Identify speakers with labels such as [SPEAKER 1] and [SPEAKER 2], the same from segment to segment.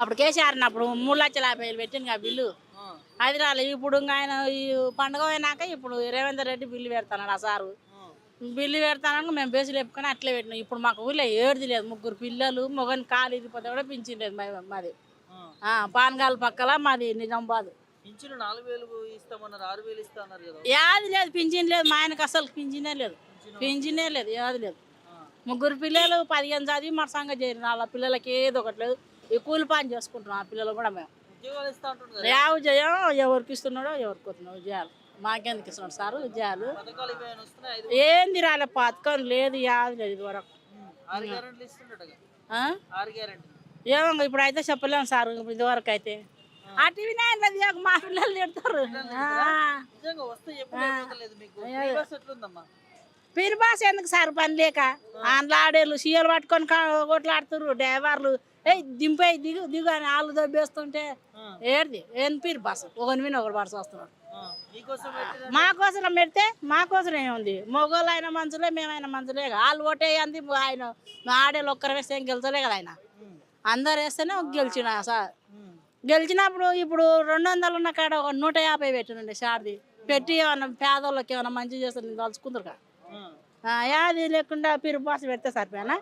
[SPEAKER 1] అప్పుడు కేసీఆర్ అప్పుడు 3,50,000 పెట్టింది ఆ బిల్లు. అది రాలేదు. ఇప్పుడు ఆయన ఈ పండుగ అయినాక ఇప్పుడు రేవంత్ రెడ్డి బిల్లు పెడతాడు ఆ సారు. బిల్లు పెడతానని మేము బేసులు చెప్పుకొని అట్లే పెట్టినాం. ఇప్పుడు మాకు ఊళ్ళో ఏడుది లేదు. 3 పిల్లలు మొగని కాలు ఇరిపోతే కూడా పింఛన్ లేదు మాది. పానగాల పక్కల మాది నిజామాబాద్.
[SPEAKER 2] పింఛను 4,000 ఇస్తామన్నారు, 6,000 ఇస్తా అన్నారు కదా.
[SPEAKER 1] యాది లేదు, పింఛన్ లేదు. మా ఆయనకు అసలు పింఛనే లేదు. పింఛనే లేదు, యాది లేదు. 3 పిల్లలు 15 చదివి మన సంగతి చేరిన వాళ్ళ పిల్లలకి ఏదో ఒకటి లేదు. ఈ కూలి పని చేసుకుంటున్నాం ఆ పిల్లలు కూడా మేము.
[SPEAKER 2] ఉద్యోగాలు ఇస్తా అంటున్నారు.
[SPEAKER 1] యావ జయం ఎవరికి ఇస్తున్నాడో ఎవరికి వస్తున్నాడు ఉద్యోగాలు. మాకెందుకు ఇస్తున్నాడు సార్ ఉద్యోగాలు?
[SPEAKER 2] పథకాలు ఇవేమైనా వస్తున్నాయి?
[SPEAKER 1] ఏంది రాలే, పథకం లేదు, యాది లేదు ఇదివరకు.
[SPEAKER 2] 6 గ్యారెంటీలు ఇస్తుండటగా. 6 గ్యారెంటీలు
[SPEAKER 1] ఏమో ఇప్పుడు అయితే చెప్పలేము సార్. ఇదివరకు అయితే ఆ టీవీ నైన్ మా పిల్లలు తిడతారు.
[SPEAKER 2] నిజంగా వస్తే ఎప్పుడు లేదు మీకు. ఫ్రీ బస్ ఎట్లుందమ్మా?
[SPEAKER 1] పీరి బాస్ ఎందుకు సార్ పని లేక అందులో ఆడేళ్ళు సీఎలు పట్టుకొని కొట్లాడుతున్నారు డ్రైవర్లు. దింపే దిగు దిగు అని వాళ్ళు దబ్బేస్తుంటే ఏడిది ఏం పీరి బాస్ ఒకరి మీద ఒకరు బాస్ వస్తున్నారు. మా కోసం పెడితే మా కోసం ఏముంది? మొగోళ్ళు అయిన మనుషులే, మేమైనా మనుషులే. వాళ్ళు ఓటేయంది ఆయన ఆడేళ్ళు ఒక్కరు వేస్తే ఏం గెలిచలే కదా ఆయన. అందరు వేస్తేనే గెలిచిన సార్. గెలిచినప్పుడు ఇప్పుడు 200 ఉన్న కాడ ఒక 150 పెట్టినండి షార్ది పెట్టి ఏమన్నా పేదోళ్ళకి ఏమన్నా మంచి చేస్తారు తలుచుకుందరు కదా. యాది లేకుండా పీరు బాస్ పెడితే సరిపోయినా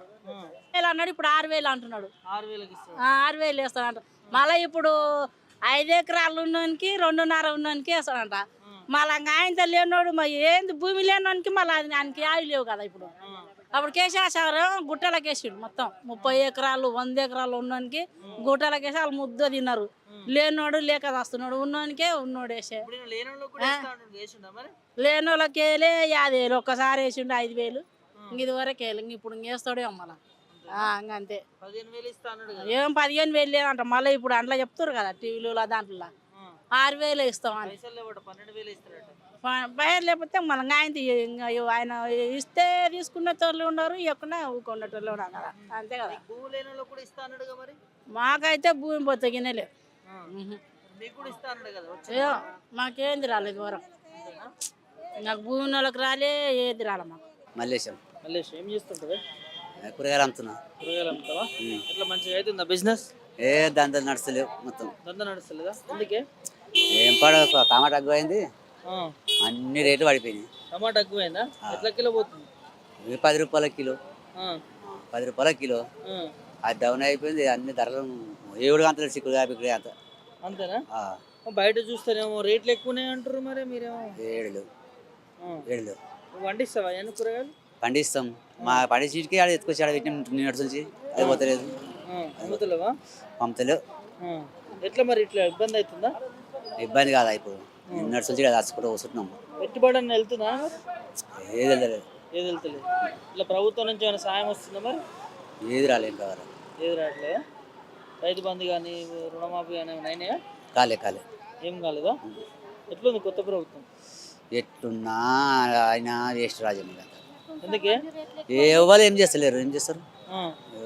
[SPEAKER 1] అన్నాడు. ఇప్పుడు 6,000 అంటున్నాడు. 6,000 వేస్తాడంట. మళ్ళీ ఇప్పుడు 5 ఎకరాలు ఉన్నోనికి 2.5 ఉన్నోనికి వేస్తాడంట. మళ్ళీ ఆయనతో లేనోడు మరి ఏంది భూమి లేనోనికి మళ్ళీ ఆయనకి యావి లేవు కదా. ఇప్పుడు అప్పుడు కేశేశ్వర గుట్టలకు వేసాడు మొత్తం 30 ఎకరాలు 100 ఎకరాలు ఉన్నోనికి గుట్టలకు వేసి వాళ్ళు ముద్ద తిన్నారు. లేనోడు లేక వస్తున్నాడు, ఉన్నోనికే ఉన్నోడు వేసే. లేనోళ్ళకి వేలే 50,000 ఒక్కసారి వేసిండు 5,000. ఇదివరకు వేలు ఇప్పుడు వేస్తాడే మళ్ళా అంతే. ఏం 15,000 లేదంట. మళ్ళీ ఇప్పుడు అందులో చెప్తారు కదా టీవీలో దాంట్లో 6,000 ఇస్తాం అని. బయట లేకపోతే మనం ఆయన ఇస్తే తీసుకునేటోళ్ళు ఉన్నారు, ఇవ్వకుండా ఊకునేటోళ్ళు ఉన్నారు కదా. అంతే కదా. మాకైతే భూమి పోతే గిన్నెలే. మాకేంది రాలేదు వరకు. నాకు భూమి వాళ్ళకి రాలే, ఏది రాలే మాకు.
[SPEAKER 2] మల్లేశం ఏం చేస్తుంటారు?
[SPEAKER 3] కూరగాయలు అమ్ముతున్నా.
[SPEAKER 2] కూరగాయలు అమ్ముతావా? ఎట్లా మంచిగా అవుతుందా బిజినెస్?
[SPEAKER 3] దందా నడుస్తలేవు మొత్తం.
[SPEAKER 2] దందా నడుస్తలేదా? అందుకే
[SPEAKER 3] ఏం పడ టమాటా ఎక్కువైంది, అన్ని రేట్లు పడిపోయినాయి.
[SPEAKER 2] టమాటా ఎక్కువైందా? ఎట్లా కిలో పోతుంది?
[SPEAKER 3] 10 రూపాయల కిలో. 10 రూపాయల కిలో. అది డౌన్ అయిపోయింది. అన్ని ధరలు 7 గంటలు చిక్కుడుగా పిక్కుడుగా అంత.
[SPEAKER 2] అంతేనా? బయట చూస్తేనేమో రేట్లు ఎక్కువనే అంటారు. మరి మీరేమో
[SPEAKER 3] 7
[SPEAKER 2] పండిస్తావా? ఎన్ని కూరగాయలు
[SPEAKER 3] పండిస్తాం. మా పండించికి ఆడ ఎత్తుకొచ్చి ఆడ పెట్టిన నడుచుంచి అది పోతలేదు.
[SPEAKER 2] అమ్ముతలేవా?
[SPEAKER 3] పంపుతలేవు.
[SPEAKER 2] ఎట్లా మరి ఇట్లా ఇబ్బంది అవుతుందా?
[SPEAKER 3] ఇబ్బంది కాదా, ఇప్పుడు నడుచుంచి దాచుకుంటూ వస్తున్నాం.
[SPEAKER 2] పెట్టుబడి అని వెళ్తుందా?
[SPEAKER 3] ఏది వెళ్తలేదు.
[SPEAKER 2] ఏది వెళ్తలేదు. ఇట్లా ప్రభుత్వం నుంచి ఏమైనా సాయం వస్తుందా? మరి
[SPEAKER 3] ఏది రాలేదు ఇంకా.
[SPEAKER 2] ఏది రావట్లేదా? రైతు బంధు కానీ రుణమాఫీ కానీ ఏమైనా అయినాయా?
[SPEAKER 3] కాలే.
[SPEAKER 2] ఏం కాలేదా? ఎట్లుంది కొత్త ప్రభుత్వం?
[SPEAKER 3] ఎట్లున్నా ఆయన వేస్ట్ రాజ్యం.
[SPEAKER 2] ఎందుకే?
[SPEAKER 3] ఎవరు ఏం చేస్తలేరు. ఏం చేస్తారు?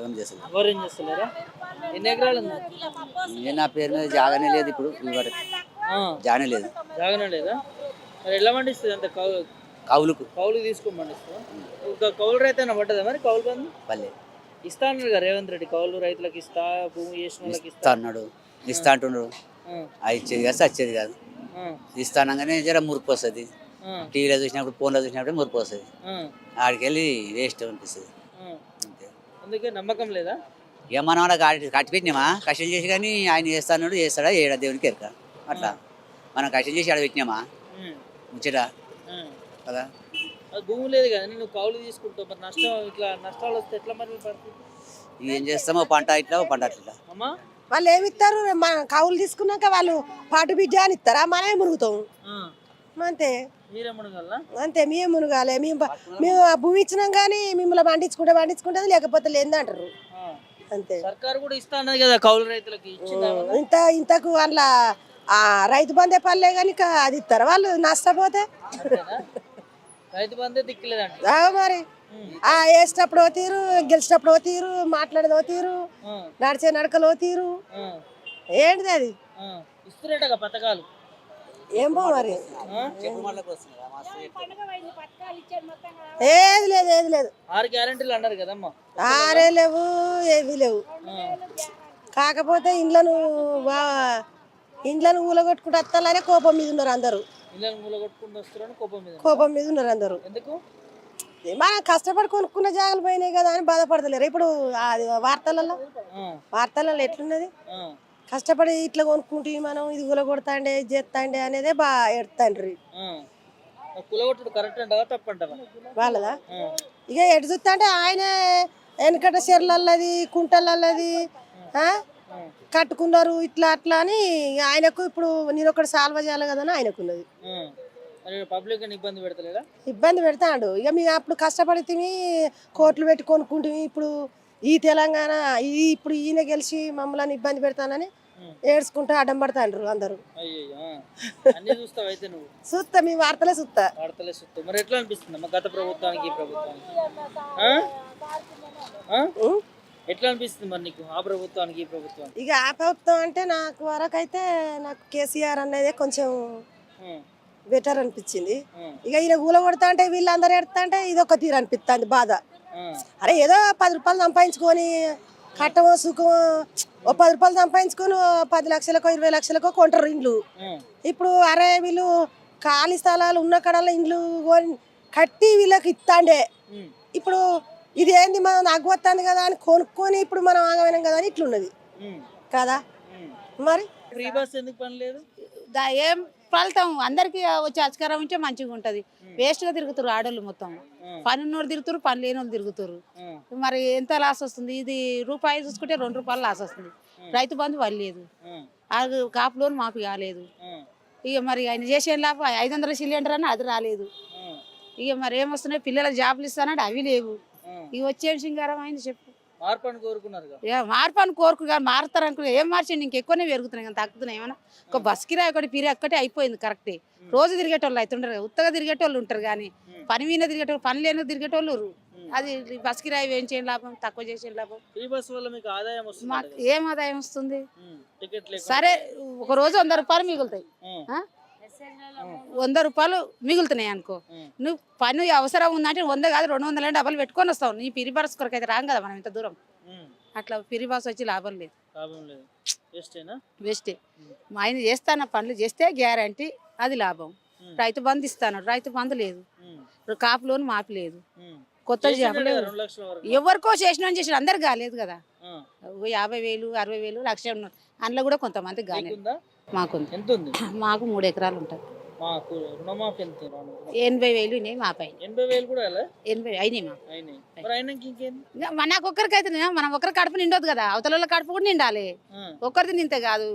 [SPEAKER 3] ఏం చేస్తలేరు.
[SPEAKER 2] ఎవరు ఏం చేస్తలేరా? ఎన్ని ఎకరాలు ఉంది?
[SPEAKER 3] నా పేరు మీద జాగానే లేదు. ఇప్పుడు జాగానే లేదు.
[SPEAKER 2] జాగానే లేదా? మరి ఎలా పండిస్తుంది? అంత కౌలుకు తీసుకొని పండిస్తుందా? కౌలు రైతు పడ్డదా మరి? కౌలు బంధు
[SPEAKER 3] పల్లె
[SPEAKER 2] ఇస్తా అన్నాడు కదా రేవంత్ రెడ్డి. కౌలు రైతులకు ఇస్తా, భూమి చేసిన వాళ్ళకి
[SPEAKER 3] ఇస్తా అన్నాడు. ఇస్తా అంటున్నాడు. అది ఇచ్చేది కాదు, వచ్చేది కాదు. ఇస్తానగానే జర మురుపు వస్తుంది. టీవీలో చూసినప్పుడు, ఫోన్లో చూసినప్పుడు మురుపు వస్తుంది. ఆడికి వెళ్ళి వేస్ట్ అనిపిస్తుంది. అంతే.
[SPEAKER 2] అందుకే నమ్మకం లేదా?
[SPEAKER 3] ఇక మనం కట్టి పెట్టినామా కష్టం చేసి, కానీ ఆయన చేస్తాడు చేస్తాడా ఏడా దేవునికి ఎరక. అట్లా మనం కష్టం చేసి ఆడ పెట్టినామా ముచ్చట కదా.
[SPEAKER 2] భూమి లేదు కదా, నువ్వు కౌలు తీసుకుంటావు. మరి నష్టాలు వస్తే ఎట్లా మరి పడుతుంది?
[SPEAKER 3] ఏం చేస్తామో పంట ఇట్లా పంట అట్లా.
[SPEAKER 2] అమ్మా
[SPEAKER 4] వాళ్ళు ఏమిస్తారు? కౌలు తీసుకున్నాక వాళ్ళు పాటు బిడ్డ అని ఇస్తారా? మనమే మునుగుతాం అంతే.
[SPEAKER 2] మీరే మునగాలా?
[SPEAKER 4] అంతే, మేము మునగాలి. మేము భూమి ఇచ్చినాం కానీ మిమ్మల్ని పండించుకుంటుంది, లేకపోతే లేదంటారు. అంతే.
[SPEAKER 2] సర్కారు కూడా ఇస్తా అన్నది కదా కౌలు రైతులకి.
[SPEAKER 4] ఇంతకు వాళ్ళ రైతు బందే పల్లె కానీ అది ఇస్తారు వాళ్ళు నష్టపోతే.
[SPEAKER 2] రైతు బందే దిక్కులేదంట
[SPEAKER 4] మరి. వేసినప్పుడు ఓ తీరు, గెలిచినప్పుడు ఓ తీరు, మాట్లాడేది ఓ తీరు, నడిచే నడకలు ఓ తీరు. ఏంటిది అది?
[SPEAKER 2] ఇస్తున్నట్టుగా పథకాలు
[SPEAKER 4] ఏం బో మరి. ఏది లేదు.
[SPEAKER 2] 6 గ్యారెంటీలు అన్నారు కదమ్మా.
[SPEAKER 4] 6 లేవు, ఏవి లేవు. కాకపోతే ఇండ్లను ఊలగొట్టుకుంటూ వస్తాలనే కోపం మీద ఉన్నారు అందరూ.
[SPEAKER 2] ఇళ్ళని మూల కొట్టుకుంటూ వస్తున్నారని కోపం
[SPEAKER 4] మీద ఉన్నారు అందరూ.
[SPEAKER 2] ఎందుకు?
[SPEAKER 4] మనం కష్టపడి కొనుక్కున్న జాగాలు పోయినాయి కదా అని బాధపడతలేరు. ఇప్పుడు అది వార్తలలో ఎట్లున్నది, కష్టపడి ఇట్లా కొనుక్కుంటే మనం ఇది ఊలగొడతాండే ఇది చేస్తాండే అనేదే బాగా ఎడతాండ్రి.
[SPEAKER 2] కులగొట్టుడు కరెక్ట్ అంటావా తప్పంటావా
[SPEAKER 4] వాళ్ళదా? ఇక ఎటు చూస్తా అంటే ఆయన వెనకట చెర్లల్లది కుంటలల్లది కట్టుకున్నారు ఇట్లా అట్లా అని ఆయనకు ఇప్పుడు నేను ఒకటి సాల్వ చేయాలి కదా అని ఆయనకున్నది.
[SPEAKER 2] పబ్లిక్ ఇబ్బంది పెడతలేదా?
[SPEAKER 4] ఇబ్బంది పెడతాడు. ఇక మేము అప్పుడు కష్టపడితే కోట్లు పెట్టి కొనుక్కుంటే ఇప్పుడు ఈ తెలంగాణ ఇప్పుడు ఈయన గెలిచి మమ్మల్ని ఇబ్బంది పెడతానని ఏడ్చుకుంటూ అడ్డం పడతాండ్రు అందరూ. చూస్తా మీ వార్తలే చూస్తా.
[SPEAKER 2] మరి ఎట్లా అనిపిస్తుంది గత ప్రభుత్వానికి ఈ ప్రభుత్వానికి? ఎట్లా అనిపిస్తుంది మరి నీకు ఆ ప్రభుత్వానికి ఈ ప్రభుత్వానికి?
[SPEAKER 4] ఇక ఆ ప్రభుత్వం అంటే నాకు వరకైతే నాకు కేసీఆర్ అనేది కొంచెం బెటర్ అనిపించింది. ఇక ఈయన ఊల కొడతా అంటే వీళ్ళందరూ ఎడతా అంటే ఇది ఒక తీరు అనిపిస్తుంది బాధ. అరే ఏదో 10 రూపాయలు సంపాదించుకొని కట్టమో సుఖమో ఓ 10 రూపాయలు సంపాదించుకొని 10 లక్షలకో 20 లక్షలకో కొంటారు ఇండ్లు. ఇప్పుడు అరే వీళ్ళు ఖాళీ స్థలాలు ఉన్న కడల ఇండ్లు కట్టి వీళ్ళకి ఇస్తాండే. ఇప్పుడు ఇది ఏంది మనం అగ్గొస్తుంది కదా అని కొనుక్కొని ఇప్పుడు మనం ఆగమైనాం కదా అని ఇట్లున్నది కదా. మరి
[SPEAKER 2] ఫ్రీ బస్ ఎందుకు పని లేదు?
[SPEAKER 1] ఏం ఫలితం అందరికి వచ్చి అధికారం ఉంటే మంచిగా ఉంటది. వేస్ట్ గా తిరుగుతారు ఆడోళ్ళు మొత్తం. పని ఉన్నోళ్ళు తిరుగుతారు, పని లేని వాళ్ళు తిరుగుతారు. మరి ఎంత లాస్ వస్తుంది? ఇది రూపాయి చూసుకుంటే 2 రూపాయలు లాస్ వస్తుంది. రైతు బంధు వల్లేదు, కాపు లోన్ మాఫీ కాలేదు. ఇక మరి ఆయన చేసే లాభం 500 సిలిండర్ అని అది రాలేదు. ఇక మరి ఏమొస్తున్నాయి? పిల్లలకు జాబులు ఇస్తానంటే అవి లేవు. ఇక వచ్చేం సింగారం అయింది చెప్పు.
[SPEAKER 2] మార్పు అని కోరుకున్నారు,
[SPEAKER 1] మార్పు అని కోరుకుగా మారుతారు అనుకున్నా. ఏం మార్చండి? ఇంకెక్కువనే పెరుగుతున్నాయి కానీ తగ్గుతున్నాయి. ఏమన్నా ఒక బస్ కిరాయి ఒకటి పిరి ఒక్కటే అయిపోయింది కరెక్టే. రోజు తిరిగేటోళ్ళు అవుతుంటారు, ఉత్తగా తిరిగేటోళ్ళు ఉంటారు. కానీ పని మీద తిరిగేటోళ్ళు, పని లేని తిరిగేటోళ్ళు. అది బస్ కిరాయి ఏం చేయని లాభం, తక్కువ చేసే లాభం. మాకు ఏం ఆదాయం వస్తుంది? సరే ఒక రోజు 100 రూపాయలు మిగులుతాయి, 100 రూపాయలు మిగులుతున్నాయి అనుకో. నువ్వు పని అవసరం ఉందంటే 100 కాదు 200 డబ్బులు పెట్టుకొని వస్తావు. నీ పిరి బస్ కొరకు అయితే రాం కదా మనం ఇంత దూరం. అట్లా పిరి బస్ వచ్చి లాభం లేదు, వేస్టే. మా ఆయన చేస్తాన పనులు చేస్తే గ్యారంటీ అది లాభం. రైతు బంధు ఇస్తాను, రైతు బంధు లేదు, కాపు లోన్ మాపి లేదు, కొత్త జాబ్ లేదు. ఎవరికో చేసిన అందరికి కాలేదు కదా. 50,000 60,000 లక్ష ఉన్నారు. అందులో కూడా కొంతమంది కాలేదు. మాకు 3 ఎకరాలు ఉంటుంది. 80,000 మా పైన 80 అయినాయి. నాకు ఒక్కరికైతే మనం ఒకరి కడుపు నిండదు కదా, అవతల కడుపు కూడా నిండాలి. ఒక్కరిది నింతే కాదు.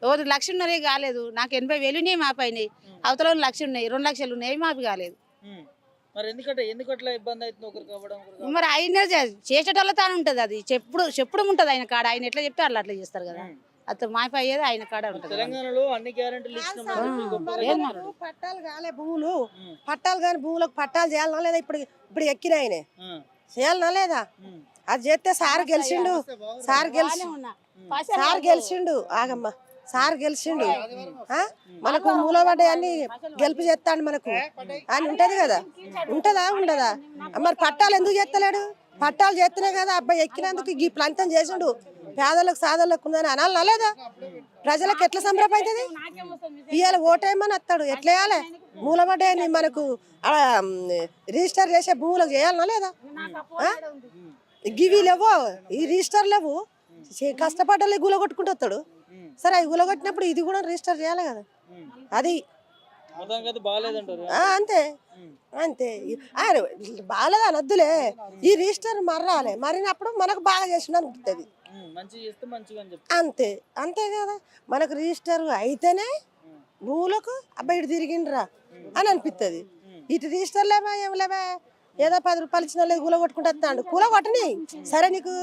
[SPEAKER 1] ఎవరు 1,00,000 ఉన్నరే కాలేదు. నాకు 80,000 మా పైన, అవతల 1,00,000 ఉన్నాయి, 2 లక్షలు ఉన్నాయి, మాపి కాలేదు. మరి ఆయన చేసేటోళ్ళ తాను ఉంటది. అది చెప్పుడు ఉంటది ఆయన కాడ. ఆయన ఎట్లా చెప్తే వాళ్ళు అట్లా చేస్తారు కదా. అతను మాపి అయ్యేది ఆయన కాడ ఉంటుంది.
[SPEAKER 4] పట్టాలు కాలే భూములు, పట్టాలు కాని భూములకు పట్టాలు చేయాలనా లేదా? ఇప్పుడు ఎక్కినాయనే చేయాలనా లేదా? అది చేస్తే సార్ గెలిచిండు ఆగమ్మ. సార్ గెలిచిండు, మనకు మూలబడ్డ అన్ని గెలుపు చేస్తాడు మనకు అని ఉంటది కదా. ఉంటదా ఉండదా? మరి పట్టాలు ఎందుకు చేస్తలేడు? పట్టాలు చేస్తేనే కదా అబ్బాయి ఎక్కినందుకు ఈ ప్లంతం చేసిండు. పేదలకు సాదలకు ఉందని అనాలనా లేదా? ప్రజలకు ఎట్లా సంబరపడుతుంది? ఇవాళ ఓటేమని వస్తాడు, ఎట్లా వేయాలి? మూలబడ్డాయని మనకు రిజిస్టర్ చేసే భూములకు చేయాలనా లేదా? గివి లేవో, ఈ రిజిస్టర్ లేవు, కష్టపడ్డలే గులగొట్టుకుంటూ వస్తాడు. సరే అవి గులగొట్టినప్పుడు ఇది కూడా రిజిస్టర్ చేయాలి కదా. అది అంతే అంతే. బాగాలేదు అనొద్దులే, ఈ రిజిస్టర్ మర్రాలి. మరినప్పుడు మనకు బాగా చేసిన అనిపిస్తుంది. అంతే అంతే కదా. మనకు రిజిస్టర్ అయితేనే భూములకు అబ్బాయి ఇటు తిరిగిండ్రా అని అనిపిస్తుంది. ఇటు రిజిస్టర్ లేవా ఏం లేవా, ఏదో 10 రూపాయలు ఇచ్చిన లేదు కూలగొట్టుకుంటూ వస్తాడు. కూలగొట్టని సరే, నీకు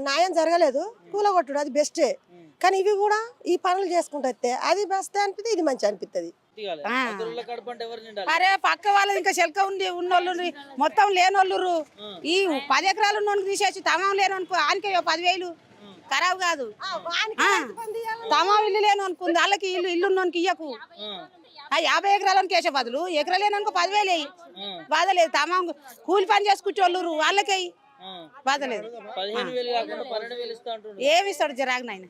[SPEAKER 4] న్యాయం జరగలేదు, కూలగొట్టుడు అది బెస్టే. కానీ ఇవి కూడా ఈ పనులు చేసుకుంటూ వస్తే అది బెస్ట్ అనిపిస్తుంది, ఇది మంచి అనిపిస్తుంది.
[SPEAKER 1] అరే పక్క వాళ్ళు ఇంకా చెలక ఉన్నోళ్ళు మొత్తం లేనోళ్ళు. ఈ 10 ఎకరాలు ఉన్నోనికి తీసేసి తమాం లేనోనుకో ఆయనకి 10,000 ఖరాబ్ కాదు. తమాం ఇల్లు లేను అనుకుంది వాళ్ళకి ఇల్లు ఉన్నోనికి ఇయ్యకు. 50 ఎకరాలకు వేసే బదులు ఎకరా లేననుకో 10,000 బాధ లేదు. తమాం కూలి పని చేసుకుంటోళ్ళు వాళ్ళకి
[SPEAKER 2] ఆ.
[SPEAKER 5] బాధ లేదు
[SPEAKER 2] 15,000 కాకుండా 12,000 ఇస్తా అంటుండు
[SPEAKER 5] ఏమి ఇస్తాడు జరాగ్ నాయన